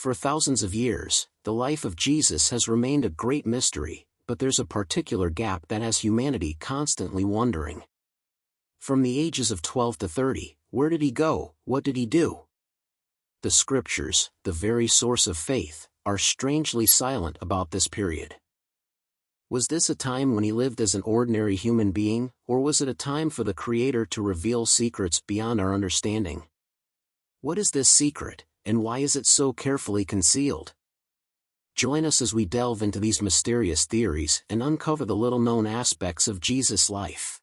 For thousands of years, the life of Jesus has remained a great mystery, but there's a particular gap that has humanity constantly wondering. From the ages of 12 to 30, where did he go, what did he do? The scriptures, the very source of faith, are strangely silent about this period. Was this a time when he lived as an ordinary human being, or was it a time for the Creator to reveal secrets beyond our understanding? What is this secret, and why is it so carefully concealed? Join us as we delve into these mysterious theories and uncover the little-known aspects of Jesus' life.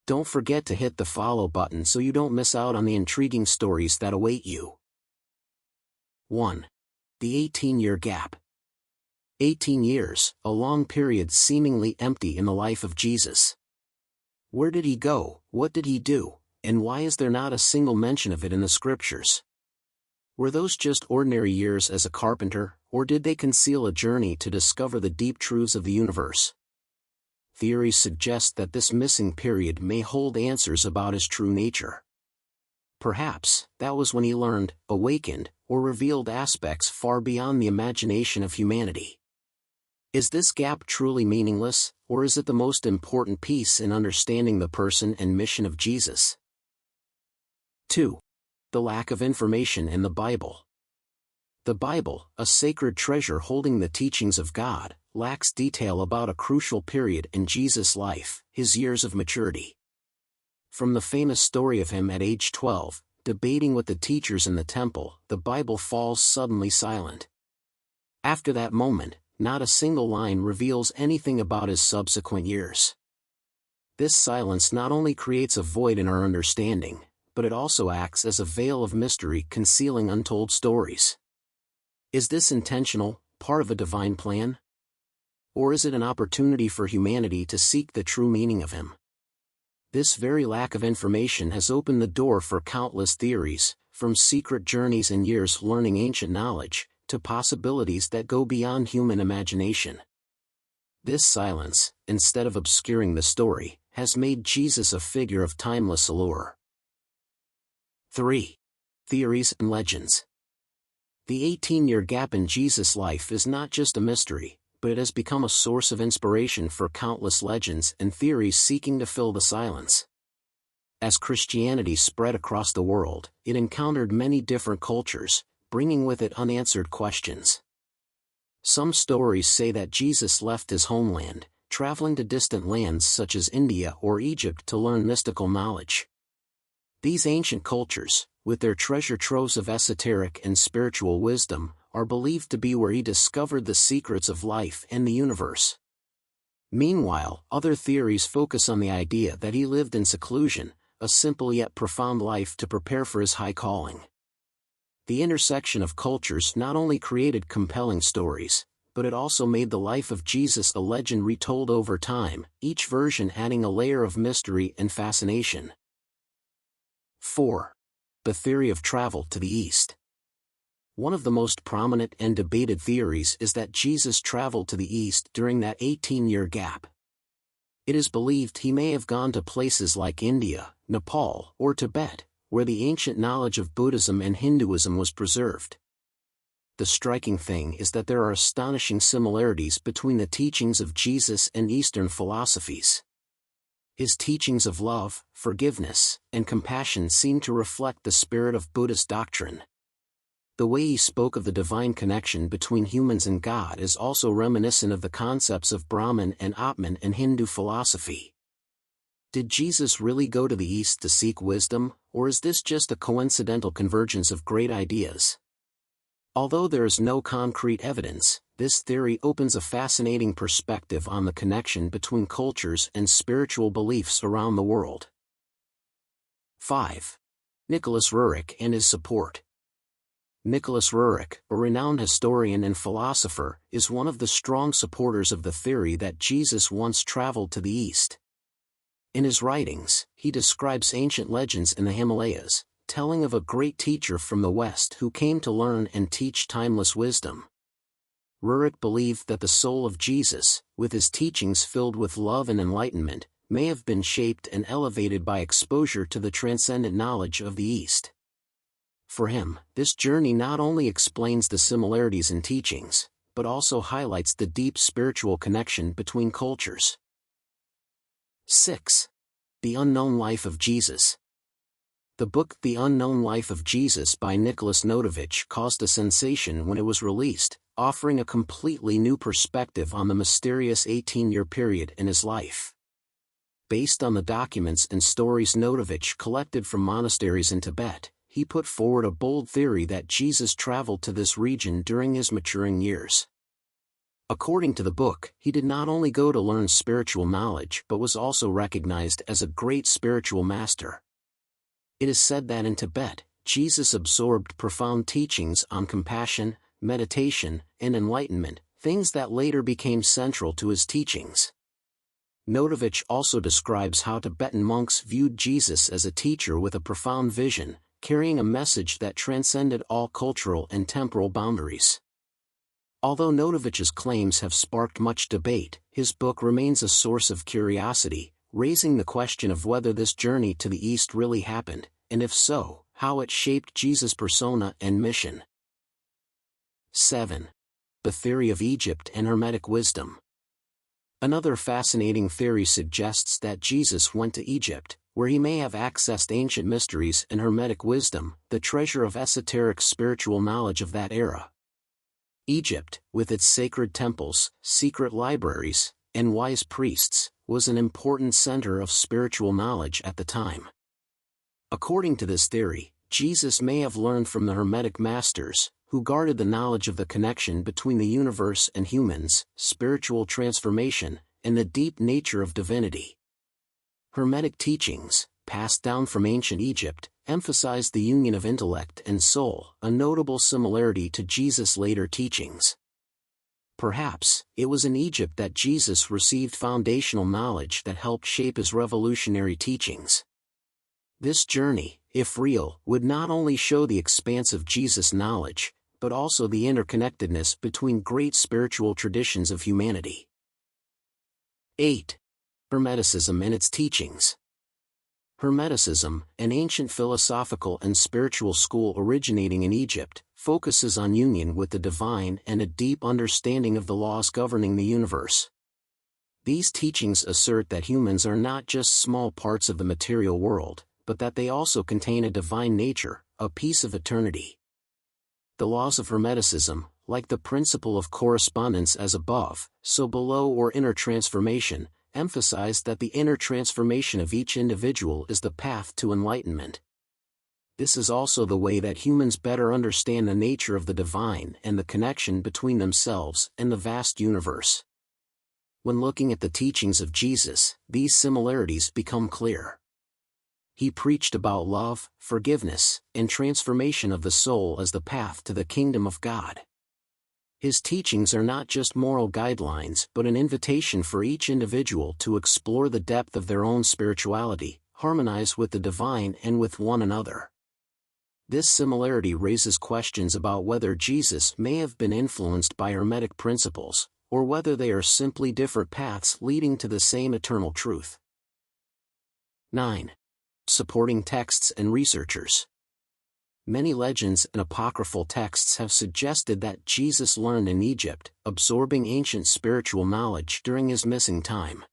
Don't forget to hit the follow button so you don't miss out on the intriguing stories that await you. 1. The 18-year gap. 18 years, a long period seemingly empty in the life of Jesus. Where did he go, what did he do, and why is there not a single mention of it in the scriptures? Were those just ordinary years as a carpenter, or did they conceal a journey to discover the deep truths of the universe? Theories suggest that this missing period may hold answers about his true nature. Perhaps, that was when he learned, awakened, or revealed aspects far beyond the imagination of humanity. Is this gap truly meaningless, or is it the most important piece in understanding the person and mission of Jesus? 2. The lack of information in the Bible. The Bible, a sacred treasure holding the teachings of God, lacks detail about a crucial period in Jesus' life, his years of maturity. From the famous story of him at age 12, debating with the teachers in the temple, the Bible falls suddenly silent. After that moment, not a single line reveals anything about his subsequent years. This silence not only creates a void in our understanding, but it also acts as a veil of mystery concealing untold stories. Is this intentional, part of a divine plan? Or is it an opportunity for humanity to seek the true meaning of him? This very lack of information has opened the door for countless theories, from secret journeys and years learning ancient knowledge, to possibilities that go beyond human imagination. This silence, instead of obscuring the story, has made Jesus a figure of timeless allure. 3. Theories and legends. The 18-year gap in Jesus' life is not just a mystery, but it has become a source of inspiration for countless legends and theories seeking to fill the silence. As Christianity spread across the world, it encountered many different cultures, bringing with it unanswered questions. Some stories say that Jesus left his homeland, traveling to distant lands such as India or Egypt to learn mystical knowledge. These ancient cultures, with their treasure troves of esoteric and spiritual wisdom, are believed to be where he discovered the secrets of life and the universe. Meanwhile, other theories focus on the idea that he lived in seclusion, a simple yet profound life to prepare for his high calling. The intersection of cultures not only created compelling stories, but it also made the life of Jesus a legend retold over time, each version adding a layer of mystery and fascination. 4. The theory of travel to the East. One of the most prominent and debated theories is that Jesus traveled to the East during that 18-year gap. It is believed he may have gone to places like India, Nepal, or Tibet, where the ancient knowledge of Buddhism and Hinduism was preserved. The striking thing is that there are astonishing similarities between the teachings of Jesus and Eastern philosophies. His teachings of love, forgiveness, and compassion seem to reflect the spirit of Buddhist doctrine. The way he spoke of the divine connection between humans and God is also reminiscent of the concepts of Brahman and Atman in Hindu philosophy. Did Jesus really go to the East to seek wisdom, or is this just a coincidental convergence of great ideas? Although there is no concrete evidence, this theory opens a fascinating perspective on the connection between cultures and spiritual beliefs around the world. 5. Nicholas Roerich and his support. Nicholas Roerich, a renowned historian and philosopher, is one of the strong supporters of the theory that Jesus once traveled to the East. In his writings, he describes ancient legends in the Himalayas, telling of a great teacher from the West who came to learn and teach timeless wisdom. Roerich believed that the soul of Jesus, with his teachings filled with love and enlightenment, may have been shaped and elevated by exposure to the transcendent knowledge of the East. For him, this journey not only explains the similarities in teachings, but also highlights the deep spiritual connection between cultures. 6. The Unknown Life of Jesus. The book The Unknown Life of Jesus by Nicholas Notovich caused a sensation when it was released, offering a completely new perspective on the mysterious 18-year period in his life. Based on the documents and stories Notovich collected from monasteries in Tibet, he put forward a bold theory that Jesus traveled to this region during his maturing years. According to the book, he did not only go to learn spiritual knowledge but was also recognized as a great spiritual master. It is said that in Tibet, Jesus absorbed profound teachings on compassion, meditation, and enlightenment, things that later became central to his teachings. Notovich also describes how Tibetan monks viewed Jesus as a teacher with a profound vision, carrying a message that transcended all cultural and temporal boundaries. Although Notovich's claims have sparked much debate, his book remains a source of curiosity, raising the question of whether this journey to the East really happened, and if so, how it shaped Jesus' persona and mission. 7. The Theory of Egypt and Hermetic Wisdom. Another fascinating theory suggests that Jesus went to Egypt, where he may have accessed ancient mysteries and Hermetic wisdom, the treasure of esoteric spiritual knowledge of that era. Egypt, with its sacred temples, secret libraries, and wise priests, was an important center of spiritual knowledge at the time. According to this theory, Jesus may have learned from the Hermetic masters, who guarded the knowledge of the connection between the universe and humans, spiritual transformation, and the deep nature of divinity. Hermetic teachings, passed down from ancient Egypt, emphasized the union of intellect and soul, a notable similarity to Jesus' later teachings. Perhaps, it was in Egypt that Jesus received foundational knowledge that helped shape his revolutionary teachings. This journey, if real, would not only show the expanse of Jesus' knowledge, but also the interconnectedness between great spiritual traditions of humanity. 8. Hermeticism and its teachings. Hermeticism, an ancient philosophical and spiritual school originating in Egypt, focuses on union with the divine and a deep understanding of the laws governing the universe. These teachings assert that humans are not just small parts of the material world, but that they also contain a divine nature, a piece of eternity. The laws of Hermeticism, like the principle of correspondence as above, so below or inner transformation, emphasize that the inner transformation of each individual is the path to enlightenment. This is also the way that humans better understand the nature of the divine and the connection between themselves and the vast universe. When looking at the teachings of Jesus, these similarities become clear. He preached about love, forgiveness, and transformation of the soul as the path to the kingdom of God. His teachings are not just moral guidelines but an invitation for each individual to explore the depth of their own spirituality, harmonize with the divine and with one another. This similarity raises questions about whether Jesus may have been influenced by Hermetic principles, or whether they are simply different paths leading to the same eternal truth. 9. Supporting texts and researchers. Many legends and apocryphal texts have suggested that Jesus learned in Egypt, absorbing ancient spiritual knowledge during his missing time.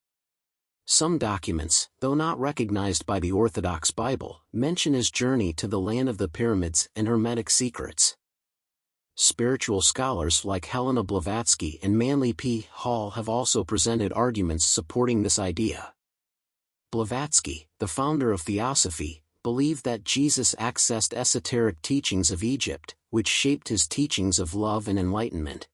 Some documents, though not recognized by the Orthodox Bible, mention his journey to the land of the pyramids and Hermetic secrets. Spiritual scholars like Helena Blavatsky and Manly P. Hall have also presented arguments supporting this idea. Blavatsky, the founder of Theosophy, believed that Jesus accessed esoteric teachings of Egypt, which shaped his teachings of love and enlightenment.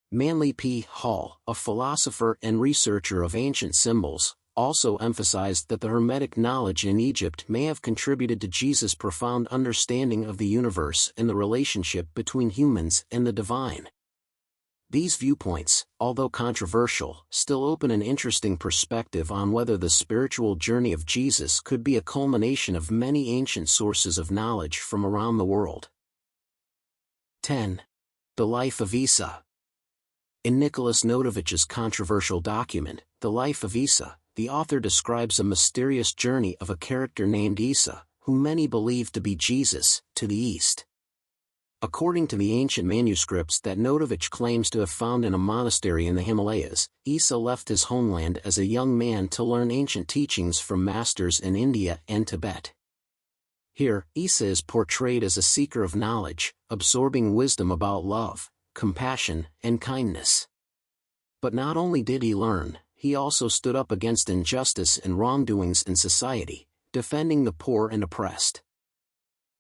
Manly P. Hall, a philosopher and researcher of ancient symbols, also emphasized that the Hermetic knowledge in Egypt may have contributed to Jesus' profound understanding of the universe and the relationship between humans and the divine. These viewpoints, although controversial, still open an interesting perspective on whether the spiritual journey of Jesus could be a culmination of many ancient sources of knowledge from around the world. 10. The Life of Isa. In Nicholas Notovich's controversial document, The Life of Isa, the author describes a mysterious journey of a character named Isa, whom many believed to be Jesus, to the east. According to the ancient manuscripts that Notovich claims to have found in a monastery in the Himalayas, Isa left his homeland as a young man to learn ancient teachings from masters in India and Tibet. Here, Isa is portrayed as a seeker of knowledge, absorbing wisdom about love, compassion, and kindness. But not only did he learn, he also stood up against injustice and wrongdoings in society, defending the poor and oppressed.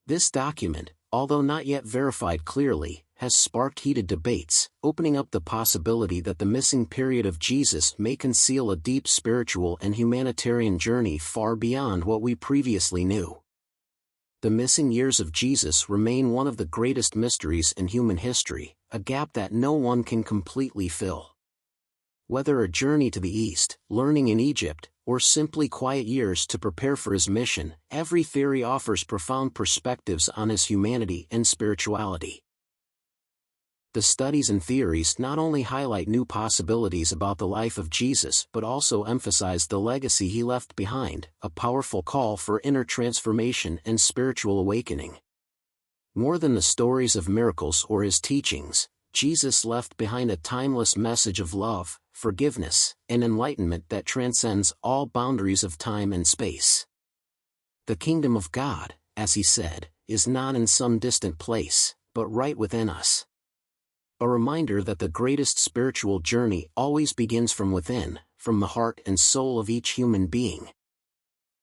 This document, although not yet verified clearly, has sparked heated debates, opening up the possibility that the missing period of Jesus may conceal a deep spiritual and humanitarian journey far beyond what we previously knew. The missing years of Jesus remain one of the greatest mysteries in human history, a gap that no one can completely fill. Whether a journey to the East, learning in Egypt, or simply quiet years to prepare for his mission, every theory offers profound perspectives on his humanity and spirituality. The studies and theories not only highlight new possibilities about the life of Jesus but also emphasize the legacy he left behind, a powerful call for inner transformation and spiritual awakening. More than the stories of miracles or his teachings, Jesus left behind a timeless message of love, forgiveness, and enlightenment that transcends all boundaries of time and space. The kingdom of God, as he said, is not in some distant place, but right within us. A reminder that the greatest spiritual journey always begins from within, from the heart and soul of each human being.